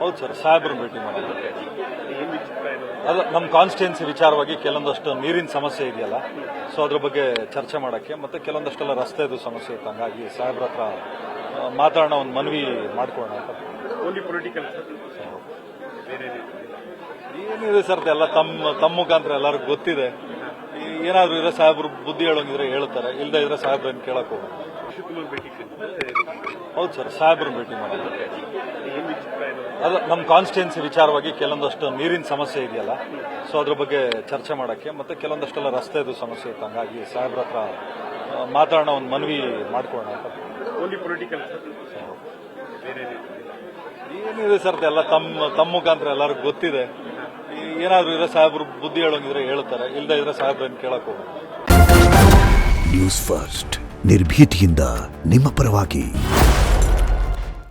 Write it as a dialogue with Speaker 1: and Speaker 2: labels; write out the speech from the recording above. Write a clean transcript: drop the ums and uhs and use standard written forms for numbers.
Speaker 1: ಹೌದು ಸರ್, ಸಾಹೇಬ್ರನ್ನ ಭೇಟಿ ಮಾಡಿದ್ರು. ಅದು ನಮ್ಮ ಕಾನ್ಸ್ಟಿಟ್ಯೂನ್ಸಿ ವಿಚಾರವಾಗಿ ಕೆಲವೊಂದಷ್ಟು ನೀರಿನ ಸಮಸ್ಯೆ ಇದೆಯಲ್ಲ, ಸೊ ಅದ್ರ ಬಗ್ಗೆ ಚರ್ಚೆ ಮಾಡೋಕ್ಕೆ, ಮತ್ತೆ ಕೆಲವೊಂದಷ್ಟೆಲ್ಲ ರಸ್ತೆದು ಸಮಸ್ಯೆ ಇತ್ತು. ಹಂಗಾಗಿ ಸಾಹೇಬ್ರ ಹತ್ರ ಮಾತಾಡೋಣ, ಒಂದು ಮನವಿ ಮಾಡ್ಕೊಳ್ಳೋಣ ಅಂತ. ಏನಿದೆ ಸರ್, ಎಲ್ಲ ತಮ್ಮ ಮುಖಾಂತರ ಎಲ್ಲರಿಗೂ ಗೊತ್ತಿದೆ. ಏನಾದರೂ ಇದ್ರೆ ಸಾಹೇಬ್ರು ಬುದ್ಧಿ ಹೇಳೋಂಗಿದ್ರೆ ಹೇಳ್ತಾರೆ, ಇಲ್ಲದೆ ಇದ್ರೆ ಸಾಹೇಬ್ರನ್ನ ಕೇಳಕ್ ಹೋಗೋಣ. ಹೌದು ಸರ್, ಸಾಹೇಬ್ರನ್ನ ಭೇಟಿ ಮಾಡಿದ್ರು. ಅದು ನಮ್ಮ ಕಾನ್ಸ್ಟಿಟ್ಯೂನ್ಸಿ ವಿಚಾರವಾಗಿ ಕೆಲವೊಂದಷ್ಟು ನೀರಿನ ಸಮಸ್ಯೆ ಇದೆಯಲ್ಲ, ಸೊ ಅದ್ರ ಬಗ್ಗೆ ಚರ್ಚೆ ಮಾಡೋಕ್ಕೆ, ಮತ್ತೆ ಕೆಲವೊಂದಷ್ಟೆಲ್ಲ ರಸ್ತೆದು ಸಮಸ್ಯೆ ಇತ್ತು. ಹಂಗಾಗಿ ಸಾಹೇಬ್ರ ಹತ್ರ ಮಾತಾಡೋಣ, ಒಂದು ಮನವಿ ಮಾಡ್ಕೊಳ್ಳೋಣ ಅಂತ. ಏನಿದೆ ಸರ್, ಎಲ್ಲ ತಮ್ಮ ಮುಖಾಂತರ ಎಲ್ಲರಿಗೂ ಗೊತ್ತಿದೆ. ಏನಾದರೂ ಇದ್ರೆ ಸಾಹೇಬ್ರು ಬುದ್ಧಿ ಹೇಳೋಂಗಿದ್ರೆ ಹೇಳ್ತಾರೆ, ಇಲ್ಲದೆ ಇದ್ರೆ ಸಾಹೇಬ್ರನ್ನ ಕೇಳಕ್ ಹೋಗೋಣ.
Speaker 2: ನ್ಯೂಸ್ ಫಸ್ಟ್, ನಿರ್ಭೀತಿಯಿಂದ ನಿಮ್ಮ ಪರವಾಗಿ.